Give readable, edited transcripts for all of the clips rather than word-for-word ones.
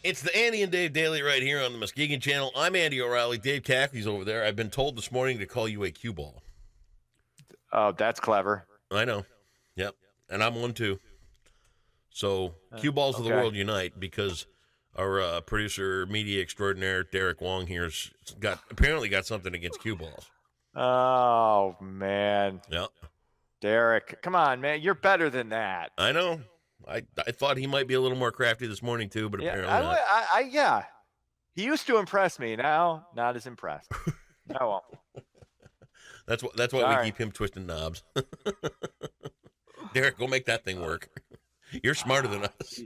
It's the Andy and Dave Daily right here on the Muskegon Channel. I'm Andy O'Reilly. Dave Cackley's over there. I've been told this morning to call you a cue ball. Oh, that's clever. I know. Yep. And I'm one too. So cue balls of the world unite, because our producer, media extraordinaire, Derek Wong here's apparently got something against cue balls. Oh, man. Yeah. Derek, come on, man. You're better than that. I know. I thought he might be a little more crafty this morning too, but apparently not. Yeah. He used to impress me. Now, not as impressed. No. That's why we keep him twisting knobs. Derek, go make that thing work. You're smarter than us.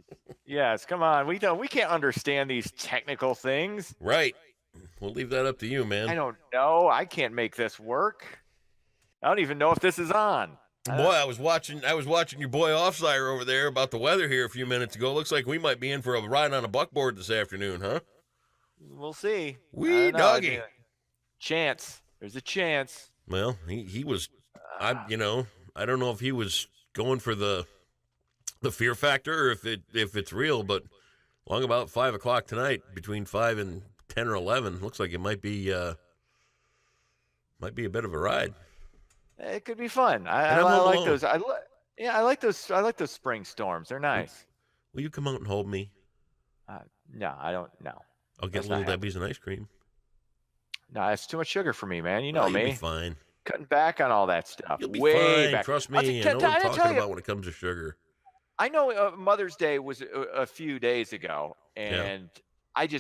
Yes, come on. We can't understand these technical things. Right. We'll leave that up to you, man. I don't know. I can't make this work. I don't even know if this is on. Boy, I was watching your boy Offsire over there about the weather here a few minutes ago. Looks like we might be in for a ride on a buckboard this afternoon, huh? We'll see. Wee doggy. Chance. There's a chance. Well, he was. I don't know if he was going for the fear factor or if it's real, but along about 5 o'clock tonight, between 5 and 10 or 11, looks like it might be a bit of a ride. It could be fun. I like those. I like those. I like those spring storms. They're nice. Will you come out and hold me? No, I don't. No. I'll get Little Debbie's and ice cream. No, it's too much sugar for me, man. You know me. You'll be fine. Cutting back on all that stuff. You'll be Way fine. back. Trust me. I know what I'm talking about when it comes to sugar. I know Mother's Day was a few days ago, and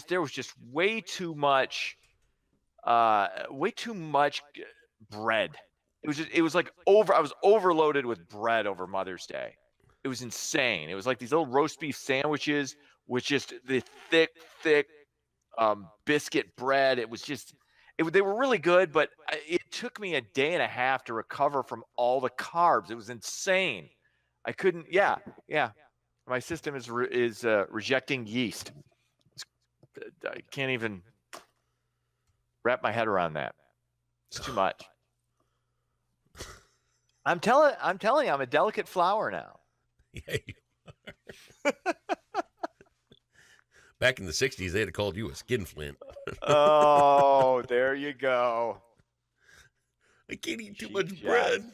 there was just way too much bread. It was like I was overloaded with bread over Mother's Day. It was insane. It was like these little roast beef sandwiches with just the thick biscuit bread. It was just, they were really good, but it took me a day and a half to recover from all the carbs. It was insane. I couldn't. Yeah. My system is rejecting yeast. I can't even wrap my head around that. It's too much. I'm telling you, I'm a delicate flower now. Yeah, you are. Back in the 60s, they'd have called you a skinflint. Oh, there you go. I can't eat too much bread.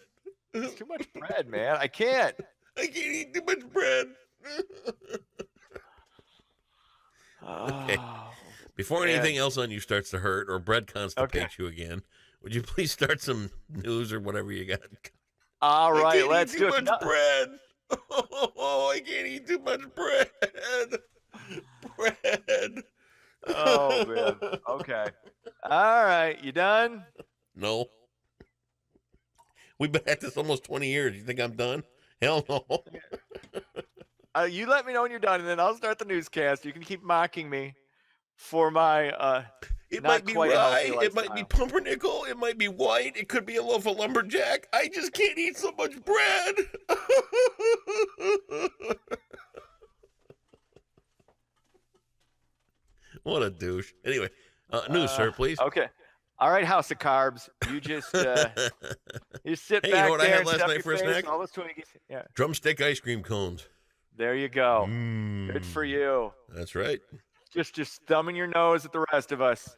It's too much bread, man. I can't. I can't eat too much bread. Okay. Before anything else on you starts to hurt or bread constipates you again, would you please start some news or whatever you got? All right, let's do it. Too much bread. Oh, I can't eat too much bread. Bread. Oh, man. Okay. All right, you done? No. We've been at this almost 20 years. You think I'm done? Hell no. You let me know when you're done, and then I'll start the newscast. You can keep mocking me for my it might be rye, it might be pumpernickel, it might be white, it could be a loaf of lumberjack. I just can't eat so much bread. What a douche. Anyway, news, sir, please. Okay. All right, House of Carbs. You just you sit back you know what there I had and last stuff night your for a face, snack? all those Twinkies. Yeah. Drumstick ice cream cones. There you go. Good for you. That's right. Just thumbing your nose at the rest of us.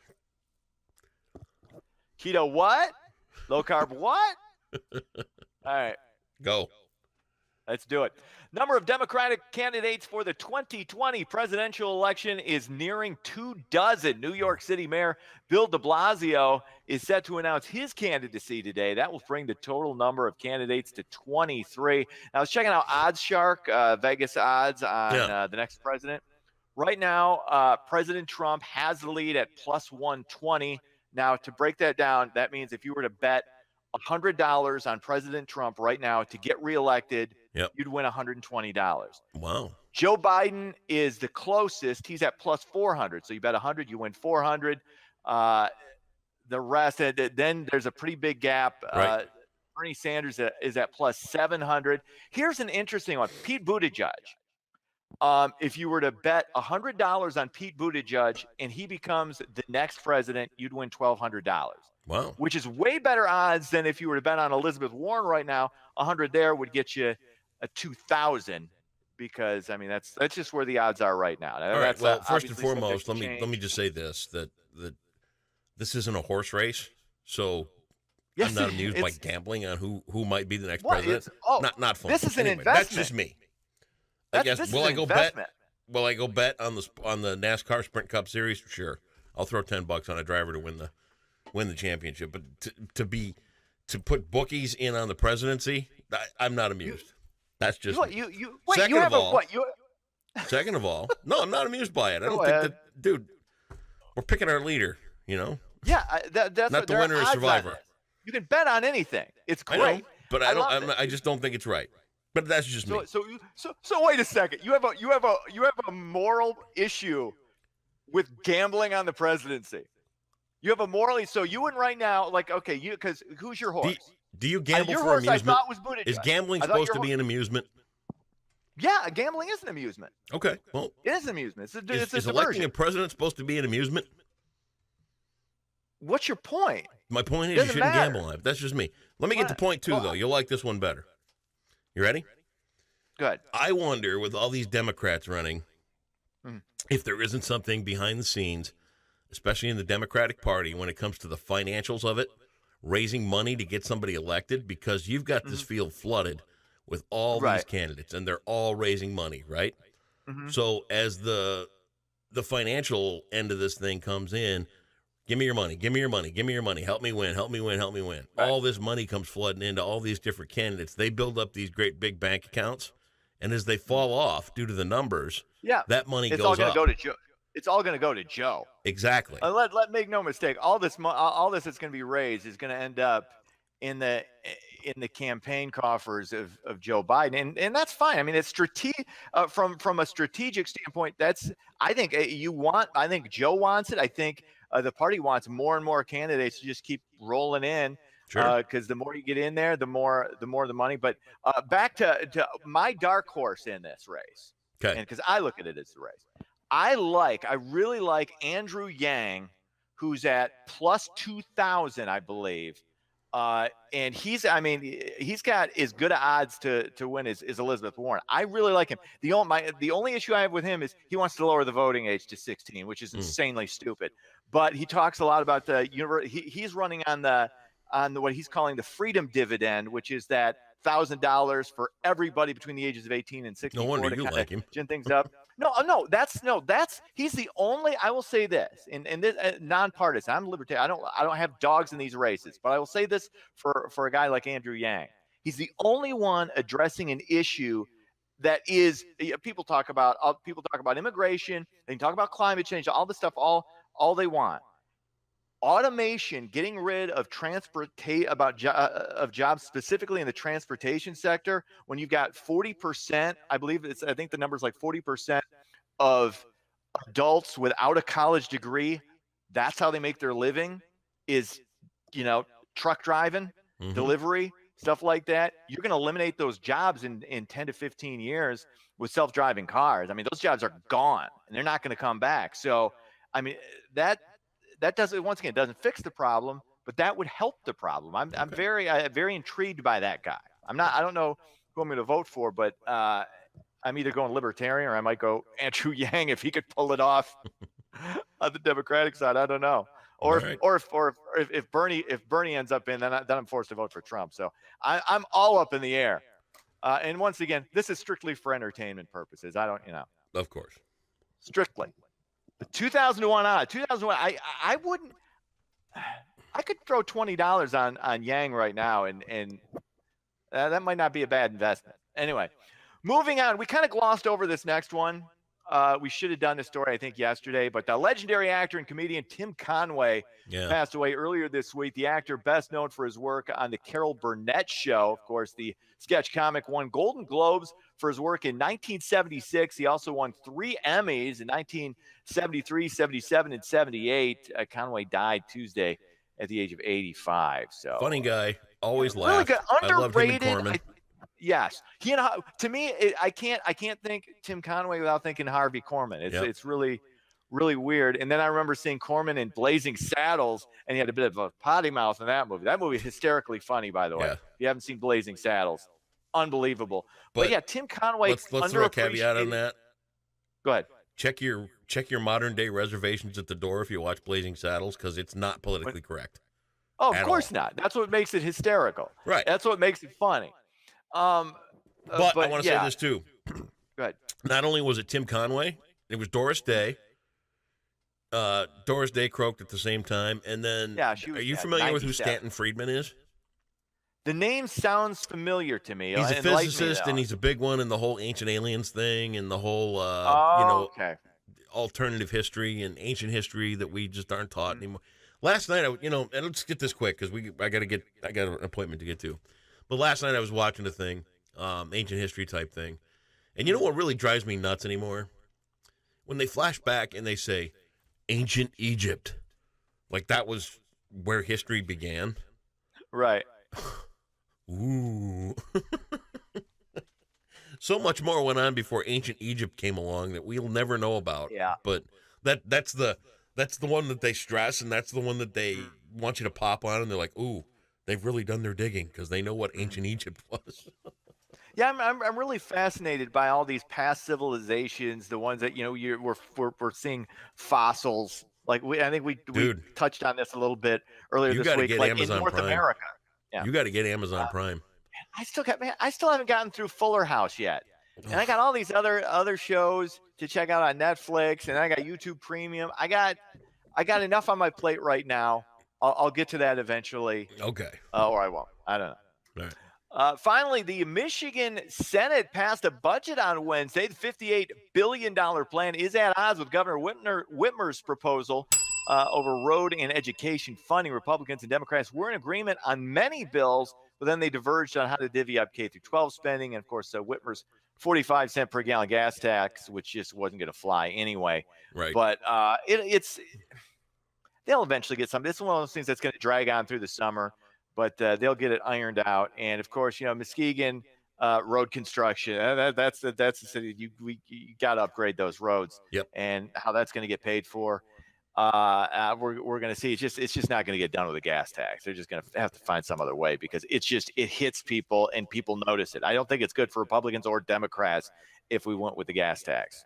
Keto what? Low carb what? All right. Go. Let's do it. Number of Democratic candidates for the 2020 presidential election is nearing 24. New York City Mayor Bill de Blasio is set to announce his candidacy today. That will bring the total number of candidates to 23. Now, I was checking out OddsShark, Vegas odds on the next president. Right now, President Trump has the lead at plus 120. Now, to break that down, that means if you were to bet $100 on President Trump right now to get reelected, you'd win $120. Wow. Joe Biden is the closest. He's at plus 400. So you bet 100, you win 400. The rest, then there's a pretty big gap. Right. Bernie Sanders is at plus 700. Here's an interesting one. Pete Buttigieg. If you were to bet $100 on Pete Buttigieg and he becomes the next president, you'd win $1,200. Wow. Which is way better odds than if you were to bet on Elizabeth Warren right now. 100 there would get you a 2,000. because I mean that's just where the odds are right now. All right. That's Well, first and obviously subject foremost, to let me change. just say this that this isn't a horse race, so I'm Yes, not amused by it's gambling on who might be the next what president. it's. Not fun. This is an Anyway, that's investment. just me. I guess. This is Will an I go bet? investment. Will I go bet on the NASCAR Sprint Cup Series? Sure, I'll throw $10 on a driver to win the championship. But to put bookies in on the presidency, I'm not amused. That's just me. You wait. Second You have of all, what you? Second of all, no, I'm not amused by it. I Go don't think ahead. that, dude. We're picking our leader. Yeah, that's Not what the there are winner is odds on Survivor. this. You can bet on anything. It's I great. know, but I love it. I just don't think it's right. But that's just me. So wait a second. You have a moral issue with gambling on the presidency. You have a morally. So you and right now, like, okay, because who's your horse? Do you gamble your for horse amusement? I thought was Buttigieg. Is gambling I thought supposed your to be an amusement? Yeah, gambling is an amusement. Okay, well, It is an amusement. It's a is electing diversion. a president supposed to be an amusement? What's your point? My point is you Doesn't shouldn't matter. gamble on it. That's just me. Let me get to What? point two, Well, though. You'll like this one better. You ready? Good. I wonder, with all these Democrats running, Mhm. if there isn't something behind the scenes, especially in the Democratic Party, when it comes to the financials of it, raising money to get somebody elected, because you've got this field flooded with all these Right. candidates, and they're all raising money, right? Mhm. So as the financial end of this thing comes in, give me your money, give me your money, give me your money, help me win, help me win, help me win. Right. All this money comes flooding into all these different candidates. They build up these great big bank accounts, and as they fall off due to the numbers, Yeah. that money It's all goes going up. to go to Joe. It's all going to go to Joe. Exactly. Let make no mistake. All this that's going to be raised is going to end up in the campaign coffers of Joe Biden, and that's fine. I mean, it's strategic from a strategic standpoint. That's I think I think Joe wants it. I think the party wants more and more candidates to just keep rolling in. Sure. Because the more you get in there, the more the money. But back to my dark horse in this race, Okay. and because I look at it as the race. I really like Andrew Yang, who's at plus 2,000, I believe. And he's got as good odds to win as Elizabeth Warren. I really like him. The only issue I have with him is he wants to lower the voting age to 16, which is insanely stupid. But he talks a lot about the he's running on the what he's calling the freedom dividend, which is that $1,000 for everybody between the ages of 18 and 64. No wonder to you kinda like him. gin things up. No, that's he's the only. I will say this in this nonpartisan. I'm libertarian. I don't have dogs in these races, but I will say this for a guy like Andrew Yang. He's the only one addressing an issue that is people talk about immigration. They can talk about climate change, all this stuff, all they want. Automation, getting rid of of jobs specifically in the transportation sector, when you've got 40%, I think the number is like 40% of adults without a college degree, that's how they make their living, is truck driving, delivery, stuff like that. You're going to eliminate those jobs in 10 to 15 years with self-driving cars. I mean, those jobs are gone and they're not going to come back. So, I mean, that doesn't, once again, it doesn't fix the problem, but that would help the problem. I'm very intrigued by that guy. I don't know who I'm going to vote for, but I'm either going libertarian or I might go Andrew Yang if he could pull it off on the Democratic side. I don't know. Or if Bernie ends up in, then I'm forced to vote for Trump. So I'm all up in the air. And once again, this is strictly for entertainment purposes. I don't, Of course. strictly. The 2001 odd. 2001. I wouldn't. I could throw $20 on Yang right now, and that might not be a bad investment. Anyway, moving on. We kind of glossed over this next one. We should have done this story, I think, yesterday. But the legendary actor and comedian Tim Conway passed away earlier this week. The actor, best known for his work on the Carol Burnett Show, of course, the sketch comic, won Golden Globes for his work in 1976. He also won 3 Emmys in 1973, 77, and 78. Conway died Tuesday at the age of 85. So funny guy, always really laughed. good, underrated. I loved him and Corman. Yes, to me, I can't think Tim Conway without thinking Harvey Korman. It's really, really weird. And then I remember seeing Corman in Blazing Saddles, and he had a bit of a potty mouth in that movie. That movie is hysterically funny, by the way. Yeah. If you haven't seen Blazing Saddles, unbelievable. But yeah, Tim Conway. Let's throw a caveat on that. Go ahead. Check your modern day reservations at the door if you watch Blazing Saddles, because it's not politically correct. Oh, of course not. That's what makes it hysterical. Right. That's what makes it funny. But I want to say this too. Go ahead. Not only was it Tim Conway, it was Doris Day. Doris Day croaked at the same time, and then are you familiar with who Stanton Friedman is? The name sounds familiar to me. He's a physicist, and he's a big one in the whole ancient aliens thing and the whole, alternative history and ancient history that we just aren't taught anymore. Last night, and let's get this quick because I got an appointment to get to. But last night I was watching a thing, ancient history type thing, and you know what really drives me nuts anymore? When they flash back and they say ancient Egypt, like that was where history began. Right. Ooh. So much more went on before ancient Egypt came along that we'll never know about. Yeah. But that's the one that they stress, and that's the one that they want you to pop on, and they're like, ooh, they've really done their digging because they know what ancient Egypt was. Yeah, I'm really fascinated by all these past civilizations, the ones that we're seeing fossils. Like I think we touched on this a little bit earlier this week. Like Amazon in North Prime. America. Yeah. You got to get Amazon Prime. I still haven't gotten through Fuller House yet, and I got all these other shows to check out on Netflix, and I got YouTube Premium. I got enough on my plate right now. I'll get to that eventually. Okay. Or I won't. I don't know. All right. Finally, the Michigan Senate passed a budget on Wednesday. The $58 billion plan is at odds with Governor Whitmer's proposal over road and education funding. Republicans and Democrats were in agreement on many bills, but then they diverged on how to divvy up K-12 spending. And, of course, Whitmer's 45-cent per gallon gas tax, which just wasn't going to fly anyway. Right. But they'll eventually get something. This is one of those things that's going to drag on through the summer, but they'll get it ironed out. And, of course, Muskegon road construction, that's the city. You got to upgrade those roads. Yep. And how that's going to get paid for. We're going to see. It's just not going to get done with a gas tax. They're just going to have to find some other way because it hits people and people notice it. I don't think it's good for Republicans or Democrats if we went with the gas tax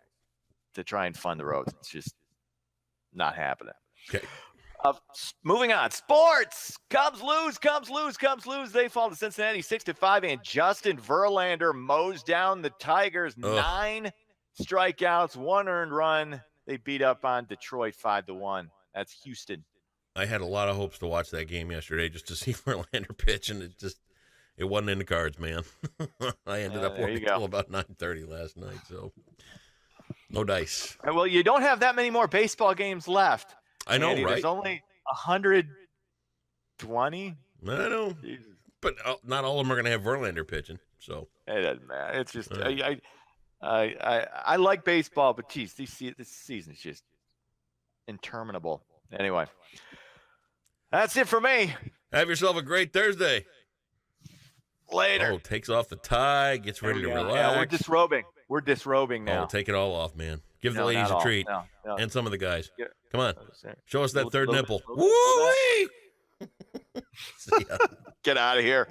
to try and fund the roads. It's just not happening. Okay. Moving on, sports. Cubs lose. They fall to Cincinnati 6-5, and Justin Verlander mows down the Tigers. 9 strikeouts, 1 earned run. They beat up on Detroit 5-1. That's Houston. I had a lot of hopes to watch that game yesterday just to see Verlander pitch, and it wasn't in the cards, man. I ended up working until about 9:30 last night, so no dice. Well, you don't have that many more baseball games left. I know, Andy, right? There's only 120. I know, Jesus. But not all of them are going to have Verlander pitching, so it doesn't matter. It's just I like baseball, but geez, this season is just interminable. Anyway, that's it for me. Have yourself a great Thursday. Later. Oh, takes off the tie, gets ready to relax. Yeah, we're disrobing now. Oh, take it all off, man. Give the ladies a treat. No. And some of the guys. Come on. Show us that Little- third little nipple. bit- Woo-wee! See ya. Get out of here.